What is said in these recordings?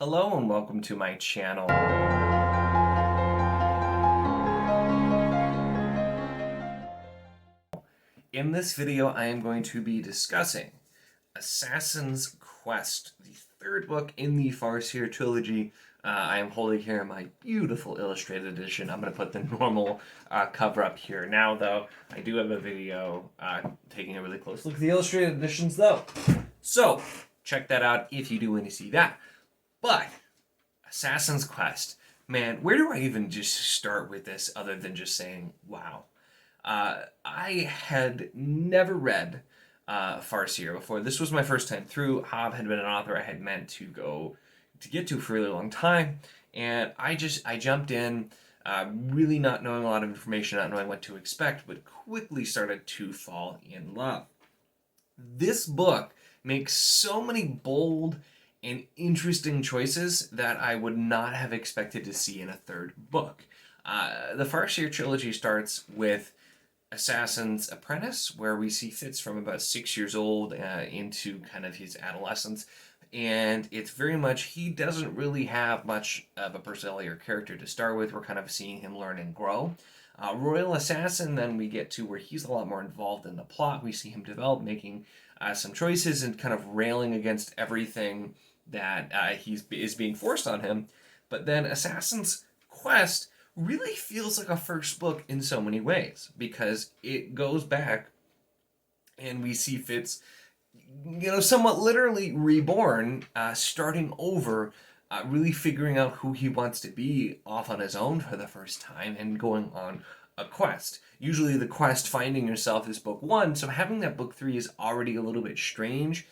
Hello and welcome to my channel. In this video, I am going to be discussing Assassin's Quest, the third book in the Farseer trilogy. I am holding here my beautiful illustrated edition. I'm going to put the normal cover up here now, though. I do have a video taking a really close look at the illustrated editions, though. So, check that out if you do want to see that. But Assassin's Quest. Man, where do I even just start with this other than just saying, wow. I had never read Farseer before. This was my first time through. Hobb had been an author I had meant to get to for a really long time. And I jumped in, really not knowing a lot of information, not knowing what to expect, but quickly started to fall in love. This book makes so many bold and interesting choices that I would not have expected to see in a third book. The Farseer trilogy starts with Assassin's Apprentice, where we see Fitz from about 6 years old into kind of his adolescence. And it's very much, he doesn't really have much of a personality or character to start with. We're kind of seeing him learn and grow. Royal Assassin, then we get to where he's a lot more involved in the plot. We see him develop, making some choices and kind of railing against everything that is being forced on him. But then Assassin's Quest really feels like a first book in so many ways, because it goes back and we see Fitz, somewhat literally reborn, starting over, really figuring out who he wants to be off on his own for the first time and going on a quest. Usually the quest finding yourself is book one, so having that book three is already a little bit strange.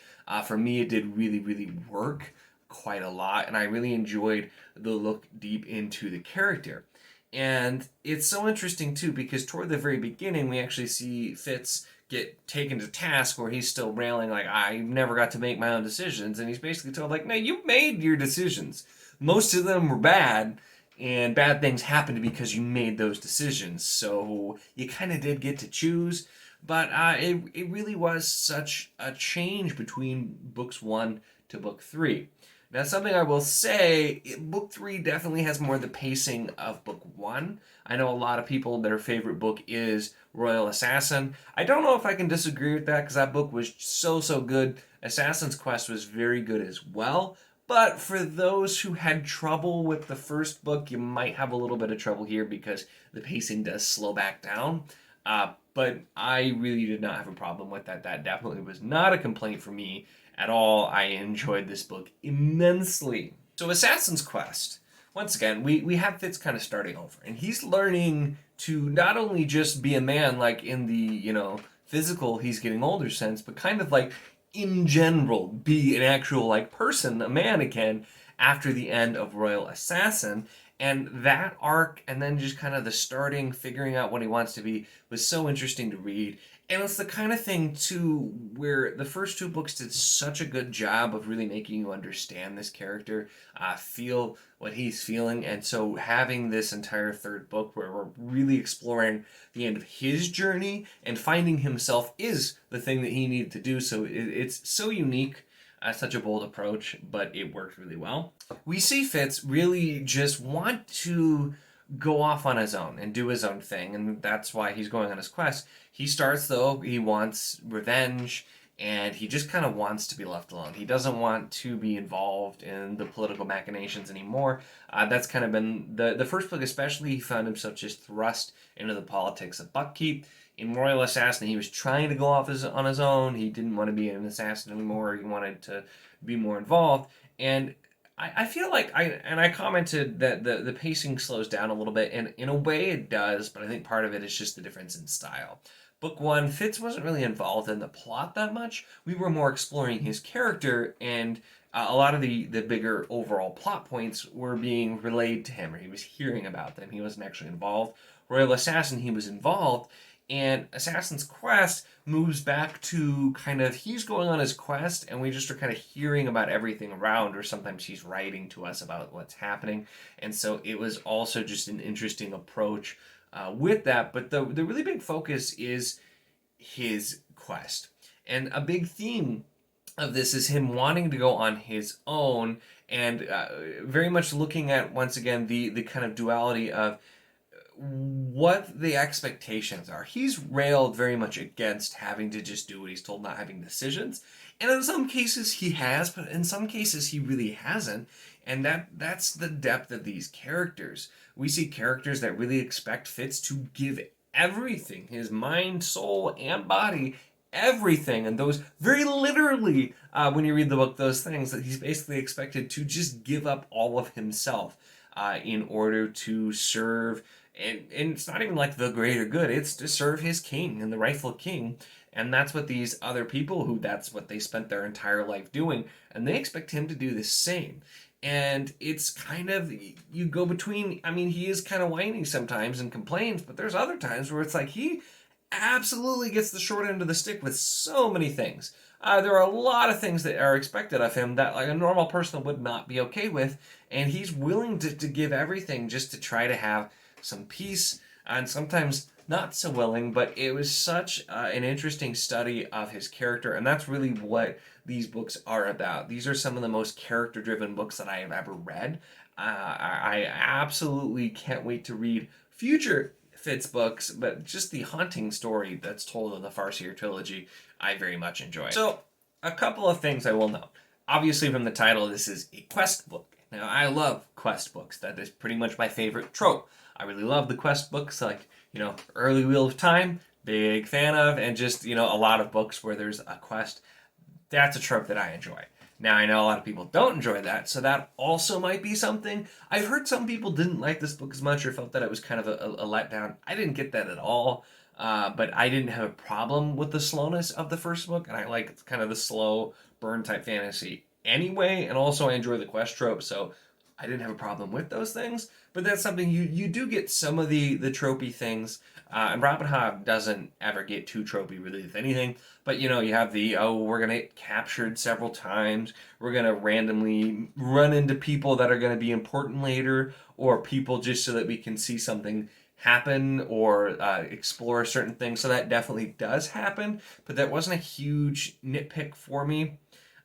For me, it did really, really work quite a lot, and I really enjoyed the look deep into the character. And it's so interesting, too, because toward the very beginning, we actually see Fitz get taken to task where he's still railing, like, I never got to make my own decisions. And he's basically told, like, no, you made your decisions. Most of them were bad, and bad things happened because you made those decisions. So you kind of did get to choose. But it really was such a change between books 1 to book 3. Now, something I will say, book 3 definitely has more of the pacing of book 1. I know a lot of people, their favorite book is Royal Assassin. I don't know if I can disagree with that, because that book was so good. Assassin's Quest was very good as well. But for those who had trouble with the first book, you might have a little bit of trouble here because the pacing does slow back down. But I really did not have a problem with that. That definitely was not a complaint for me at all. I enjoyed this book immensely. So Assassin's Quest, once again, we have Fitz kind of starting over. And he's learning to not only just be a man, like in the, physical, he's getting older sense, but kind of like in general, be an actual like person, a man again, after the end of Royal Assassin. And that arc, and then just kind of the starting, figuring out what he wants to be, was so interesting to read. And it's the kind of thing, too, where the first two books did such a good job of really making you understand this character, feel what he's feeling. And so having this entire third book where we're really exploring the end of his journey and finding himself is the thing that he needed to do. So it's so unique. Such a bold approach, but it worked really well. We see Fitz really just want to go off on his own and do his own thing, and that's why he's going on his quest. He starts, though, he wants revenge, and he just kind of wants to be left alone. He doesn't want to be involved in the political machinations anymore. That's kind of been, the first book especially, he found himself just thrust into the politics of Buckkeep. In Royal Assassin, he was trying to go off on his own. He didn't want to be an assassin anymore. He wanted to be more involved. And I feel like, I commented that the pacing slows down a little bit, and in a way it does, but I think part of it is just the difference in style. Book 1, Fitz wasn't really involved in the plot that much. We were more exploring his character, and a lot of the bigger overall plot points were being relayed to him, or he was hearing about them. He wasn't actually involved. Royal Assassin, he was involved. And Assassin's Quest moves back to kind of, he's going on his quest, and we just are kind of hearing about everything around, or sometimes he's writing to us about what's happening. And so it was also just an interesting approach with that. But the really big focus is his quest. And a big theme of this is him wanting to go on his own and very much looking at, once again, the kind of duality of what the expectations are. He's railed very much against having to just do what he's told, not having decisions. And in some cases he has, but in some cases he really hasn't. And that's the depth of these characters. We see characters that really expect Fitz to give everything, his mind, soul, and body, everything. And those, very literally, when you read the book, those things, that he's basically expected to just give up all of himself in order to serve. And it's not even like the greater good, it's to serve his king and the rightful king. And that's what these other people, who that's what they spent their entire life doing, and they expect him to do the same. And it's kind of, you go between, I mean, he is kind of whiny sometimes and complains, but there's other times where it's like he absolutely gets the short end of the stick with so many things. There are a lot of things that are expected of him that like a normal person would not be okay with, and he's willing to give everything just to try to have some peace, and sometimes not so willing. But it was such an interesting study of his character, and that's really what these books are about. These are some of the most character-driven books that I have ever read. I absolutely can't wait to read future Fitz books, but just the haunting story that's told in the Farseer trilogy, I very much enjoy. So, a couple of things I will note. Obviously, from the title, this is a quest book. Now, I love quest books. That is pretty much my favorite trope. I really love the quest books, like, Early Wheel of Time, big fan of, and just, a lot of books where there's a quest. That's a trope that I enjoy. Now, I know a lot of people don't enjoy that, so that also might be something. I've heard some people didn't like this book as much or felt that it was kind of a letdown. I didn't get that at all, but I didn't have a problem with the slowness of the first book, and I like kind of the slow burn type fantasy anyway, and also I enjoy the quest trope, so I didn't have a problem with those things. But that's something you do get some of the tropey things, and Robin Hobb doesn't ever get too tropey really with anything. But you have we're gonna get captured several times, we're gonna randomly run into people that are gonna be important later, or people just so that we can see something happen or explore certain things. So that definitely does happen, but that wasn't a huge nitpick for me.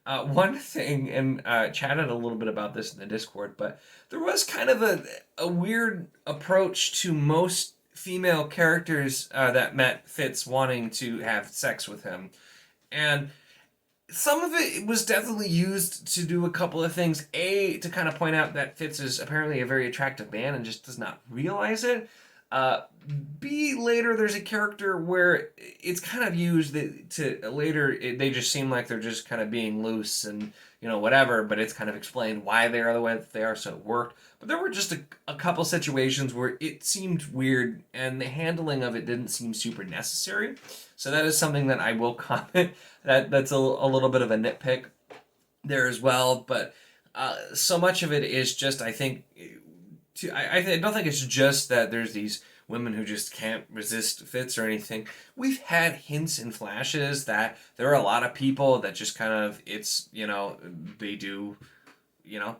One thing, and chatted a little bit about this in the Discord, but there was kind of a weird approach to most female characters that met Fitz wanting to have sex with him. And some of it was definitely used to do a couple of things. A, to kind of point out that Fitz is apparently a very attractive man and just does not realize it. B, later there's a character where it's kind of used to later they just seem like they're just kind of being loose and whatever, but it's kind of explained why they are the way that they are, so it worked. But there were just a couple situations where it seemed weird and the handling of it didn't seem super necessary. So that is something that I will comment that's a little bit of a nitpick there as well. But so much of it is just, I think, I don't think it's just that there's these women who just can't resist Fitz or anything. We've had hints and flashes that there are a lot of people that just kind of, it's, they do,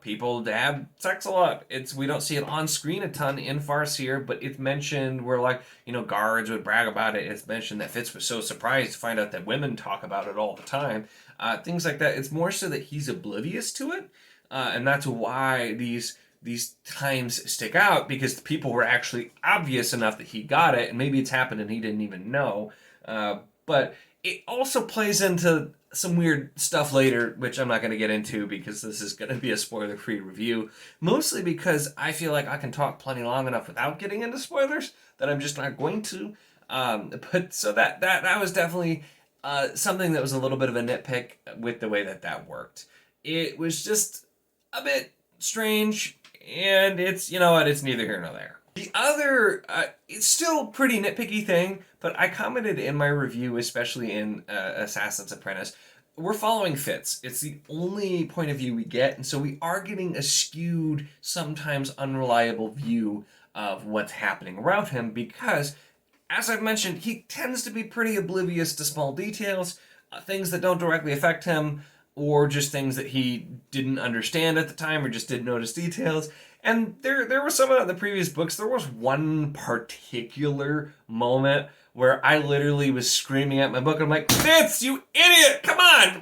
people have sex a lot. We don't see it on screen a ton in Farseer, but it's mentioned where, like, guards would brag about it. It's mentioned that Fitz was so surprised to find out that women talk about it all the time. Things like that. It's more so that he's oblivious to it, and that's why these times stick out, because the people were actually obvious enough that he got it, and maybe it's happened and he didn't even know. But it also plays into some weird stuff later, which I'm not going to get into because this is going to be a spoiler-free review. Mostly because I feel like I can talk plenty long enough without getting into spoilers that I'm just not going to. But so that was definitely something that was a little bit of a nitpick with the way that worked. It was just a bit strange. And it's, it's neither here nor there. The other, it's still pretty nitpicky thing, but I commented in my review, especially in Assassin's Apprentice, we're following Fitz. It's the only point of view we get, and so we are getting a skewed, sometimes unreliable view of what's happening around him, because, as I've mentioned, he tends to be pretty oblivious to small details, things that don't directly affect him, or just things that he didn't understand at the time or just didn't notice details. And there was some of the previous books. There was one particular moment where I literally was screaming at my book. I'm like, Fitz, you idiot! Come on!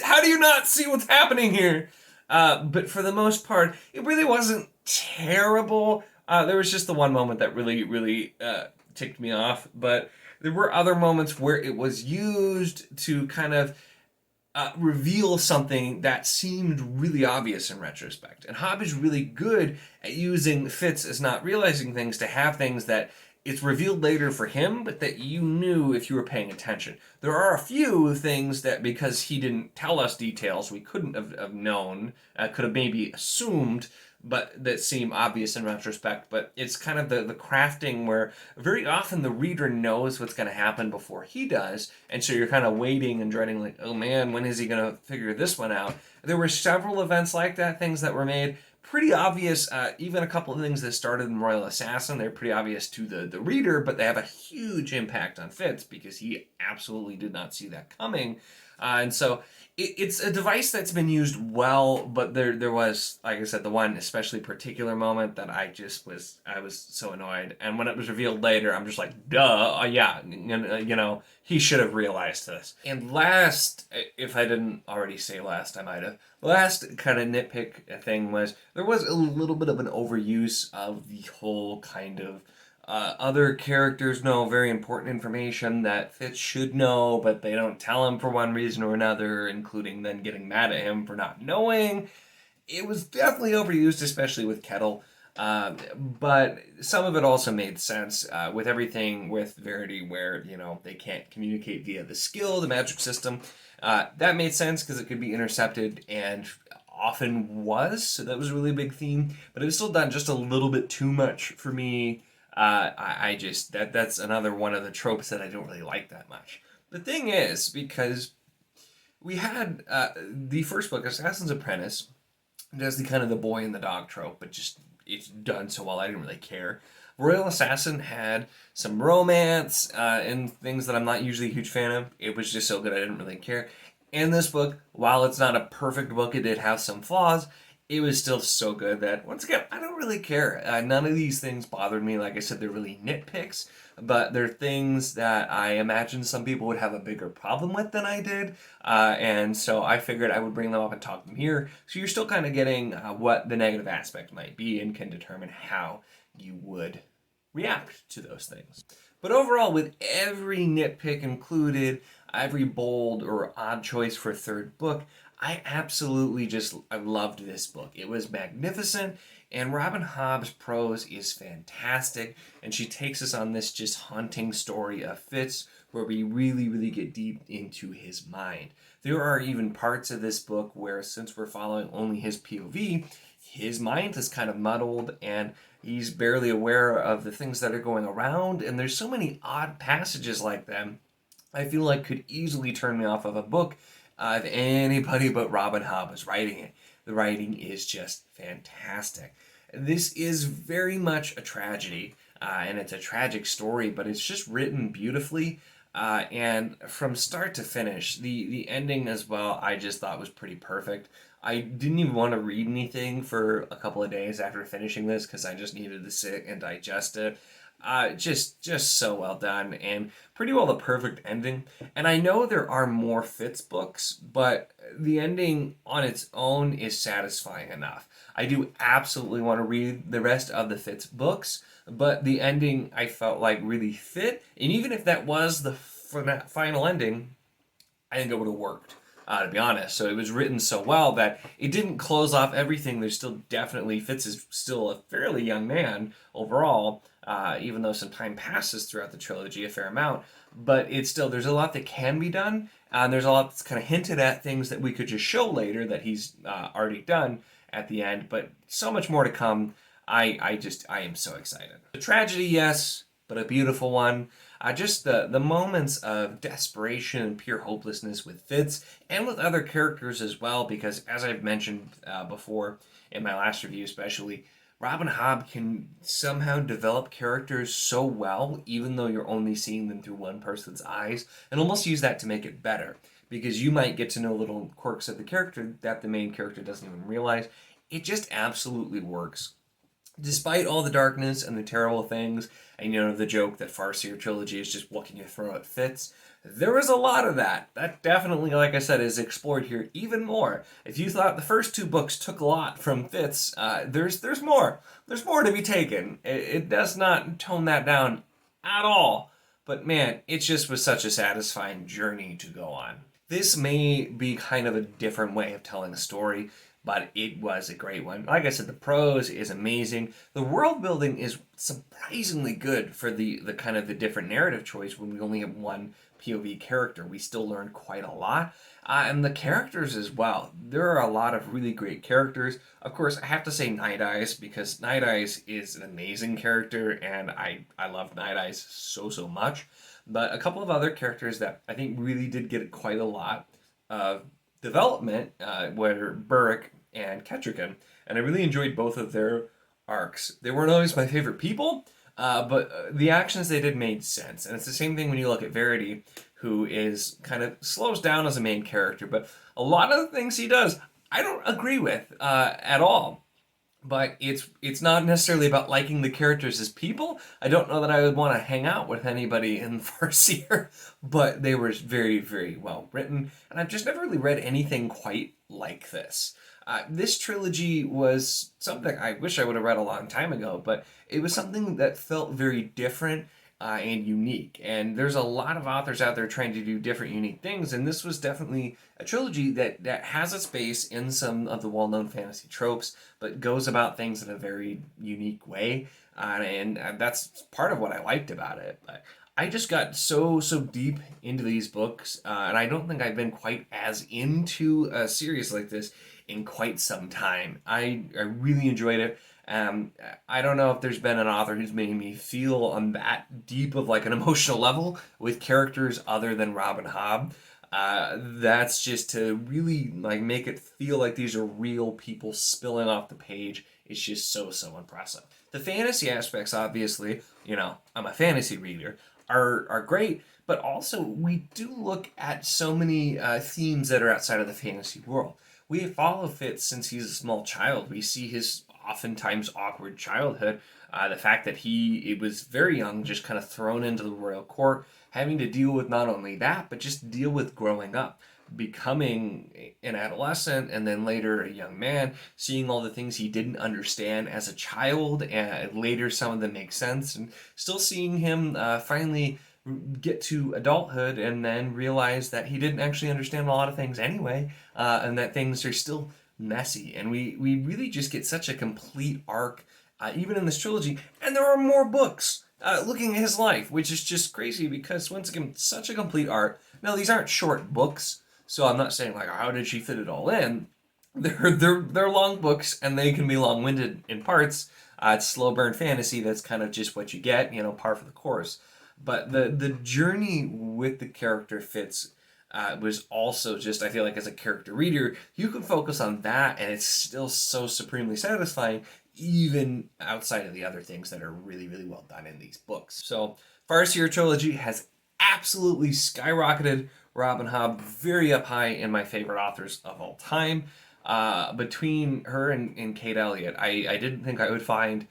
How do you not see what's happening here? But for the most part, it really wasn't terrible. There was just the one moment that really ticked me off, but there were other moments where it was used to kind of reveal something that seemed really obvious in retrospect. And Hobb is really good at using Fitz as not realizing things to have things that it's revealed later for him, but that you knew if you were paying attention. There are a few things that, because he didn't tell us details, we couldn't have known, could have maybe assumed, but that seem obvious in retrospect. But it's kind of the crafting where very often the reader knows what's going to happen before he does, and so you're kind of waiting and dreading, like, oh man, when is he going to figure this one out? There were several events like that, things that were made pretty obvious. Even a couple of things that started in Royal Assassin, they're pretty obvious to the reader, but they have a huge impact on Fitz because he absolutely did not see that coming. And so it's a device that's been used well, but there was, like I said, the one especially particular moment that I was so annoyed. And when it was revealed later, I'm just like, duh, yeah, you know, he should have realized this. And last, if I didn't already say last, I might have. Last kind of nitpick thing was there was a little bit of an overuse of the whole kind of other characters know very important information that Fitz should know, but they don't tell him for one reason or another, including then getting mad at him for not knowing. It was definitely overused, especially with Kettle. But some of it also made sense with everything with Verity, where, you know, they can't communicate via the skill, the magic system. That made sense because it could be intercepted, and often was, so that was a really big theme. But it was still done just a little bit too much for me. I just, that's another one of the tropes that I don't really like that much. The thing is, because we had the first book, Assassin's Apprentice, does the kind of the boy and the dog trope, but just it's done so well I didn't really care. Royal Assassin had some romance and things that I'm not usually a huge fan of. It was just so good I didn't really care. And this book, while it's not a perfect book, it did have some flaws. It was still so good that, once again, I don't really care. None of these things bothered me. Like I said, they're really nitpicks, but they're things that I imagine some people would have a bigger problem with than I did. And so I figured I would bring them up and talk them here. So you're still kind of getting what the negative aspect might be and can determine how you would react to those things. But overall, with every nitpick included, every bold or odd choice for a third book, I absolutely I loved this book. It was magnificent, and Robin Hobb's prose is fantastic, and she takes us on this just haunting story of Fitz, where we really get deep into his mind. There are even parts of this book where, since we're following only his POV, his mind is kind of muddled, and he's barely aware of the things that are going around, and there's so many odd passages like them, I feel like could easily turn me off of a book if anybody but Robin Hobb was writing it. The writing is just fantastic. This is very much a tragedy, and it's a tragic story, but it's just written beautifully, and from start to finish, the ending as well, I just thought was pretty perfect. I didn't even want to read anything for a couple of days after finishing this because I just needed to sit and digest it. Just so well done, and pretty well the perfect ending. And I know there are more Fitz books, but the ending on its own is satisfying enough. I do absolutely want to read the rest of the Fitz books, but the ending I felt like really fit, and even if that was the final ending, I think it would have worked. To be honest. So it was written so well that it didn't close off everything. There's still definitely, Fitz is still a fairly young man overall, even though some time passes throughout the trilogy, a fair amount. But it's still, there's a lot that can be done, and there's a lot that's kind of hinted at things that we could just show later that he's already done at the end, but so much more to come. I am so excited. A tragedy, yes, but a beautiful one. Just the moments of desperation and pure hopelessness with Fitz and with other characters as well, because as I've mentioned before in my last review especially, Robin Hobb can somehow develop characters so well, even though you're only seeing them through one person's eyes, and almost use that to make it better, because you might get to know little quirks of the character that the main character doesn't even realize. It just absolutely works. despite all the darkness and the terrible things, and the joke that Farseer trilogy is just what can you throw at Fitz, there is a lot of that. That definitely, like I said, is explored here even more. If you thought the first two books took a lot from Fitz, there's more. There's more to be taken. It does not tone that down at all. But man, it just was such a satisfying journey to go on. This may be kind of a different way of telling a story, but it was a great one. Like I said, the prose is amazing. The world building is surprisingly good for the kind of the different narrative choice when we only have one POV character. We still learn quite a lot. And the characters as well. There are a lot of really great characters. Of course, I have to say Night Eyes, because Night Eyes is an amazing character, and I love Night Eyes so much. But a couple of other characters that I think really did get quite a lot of development were Burrick and Kettrigan, and I really enjoyed both of their arcs. They weren't always my favorite people, but the actions they did made sense. And it's the same thing when you look at Verity, who is kind of slows down as a main character, but a lot of the things he does I don't agree with at all. But it's not necessarily about liking the characters as people. I don't know that I would want to hang out with anybody in Farseer, but they were very well written, and I've just never really read anything quite like this. This trilogy was something I wish I would have read a long time ago, but it was something that felt very different and unique. And there's a lot of authors out there trying to do different, unique things, and this was definitely a trilogy that has its base in some of the well-known fantasy tropes, but goes about things in a very unique way, and that's part of what I liked about it. But I just got so deep into these books, and I don't think I've been quite as into a series like this in quite some time. I really enjoyed it. I don't know if there's been an author who's made me feel on that deep of like an emotional level with characters other than Robin Hobb. That's just to really like make it feel like these are real people spilling off the page. It's just so impressive. The fantasy aspects, obviously, I'm a fantasy reader, are great, but also we do look at so many themes that are outside of the fantasy world. We follow Fitz since he's a small child. We see his oftentimes awkward childhood. The fact that he was very young, just kind of thrown into the royal court, having to deal with not only that, but just deal with growing up, becoming an adolescent, and then later a young man, seeing all the things he didn't understand as a child, and later some of them make sense, and still seeing him finally get to adulthood and then realize that he didn't actually understand a lot of things anyway, and that things are still messy. And we really just get such a complete arc, even in this trilogy. And there are more books looking at his life, which is just crazy because, once again, such a complete arc. Now, these aren't short books, so I'm not saying, like, how did she fit it all in? They're long books, and they can be long-winded in parts. It's slow burn fantasy. That's kind of just what you get, par for the course. But the journey with the character Fitz was also just, I feel like as a character reader, you can focus on that and it's still so supremely satisfying, even outside of the other things that are really well done in these books. So Farseer trilogy has absolutely skyrocketed Robin Hobb very up high in my favorite authors of all time. Between her and Kate Elliott, I didn't think I would find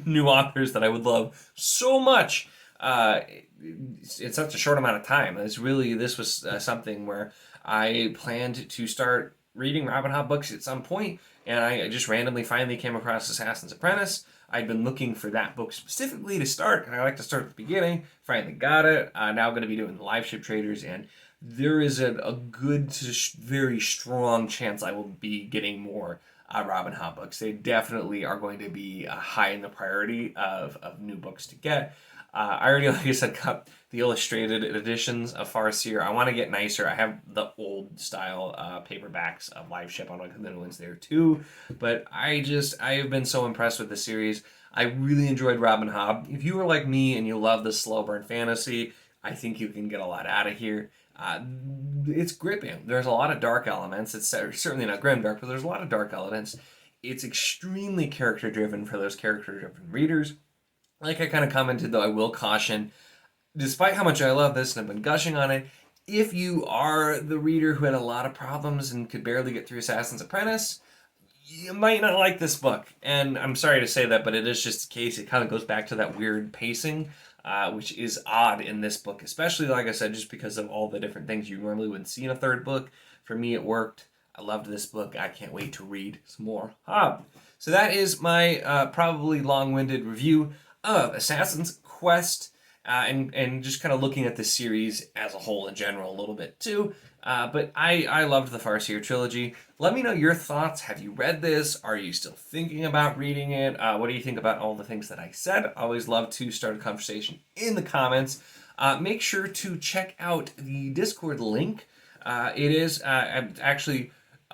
new authors that I would love so much in such a short amount of time. This was something where I planned to start reading Robin Hobb books at some point, and I just randomly finally came across Assassin's Apprentice. I'd been looking for that book specifically to start, and I like to start at the beginning. Finally got it. Now going to be doing the live ship traders, and there is a good to very strong chance I will be getting more Robin Hobb books. They definitely are going to be high in the priority of new books to get. I already, like I said, got the illustrated editions of Farseer. I want to get nicer. I have the old style paperbacks of Live Ship. I want to get the new ones there too. But I have been so impressed with the series. I really enjoyed Robin Hobb. If you were like me and you love the slow burn fantasy, I think you can get a lot out of here. It's gripping. There's a lot of dark elements. It's certainly not grimdark, but there's a lot of dark elements. It's extremely character driven for those character driven readers. Like I kind of commented, though, I will caution, despite how much I love this and I've been gushing on it, if you are the reader who had a lot of problems and could barely get through Assassin's Apprentice, you might not like this book. And I'm sorry to say that, but it is just the case. It kind of goes back to that weird pacing, which is odd in this book, especially, like I said, just because of all the different things you normally wouldn't see in a third book. For me, it worked. I loved this book. I can't wait to read some more Hobb. So that is my probably long-winded review of Assassin's Quest. And just kind of looking at the series as a whole in general a little bit too. But I loved the Farseer trilogy. Let me know your thoughts. Have you read this? Are you still thinking about reading it? What do you think about all the things that I said? I always love to start a conversation in the comments. Make sure to check out the Discord link. It is I've actually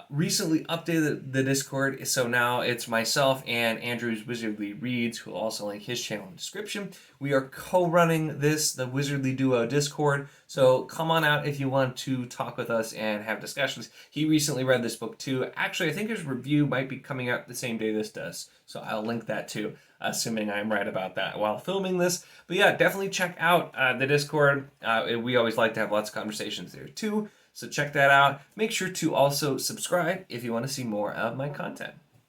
recently updated the Discord, so now it's myself and Andrew's Wizardly Reads, who will also link his channel in the description. We are co-running the Wizardly Duo Discord, so come on out if you want to talk with us and have discussions. He recently read this book too. Actually, I think his review might be coming out the same day this does, so I'll link that too, assuming I'm right about that while filming this. But yeah, definitely check out the Discord. We always like to have lots of conversations there too. So check that out. Make sure to also subscribe if you want to see more of my content.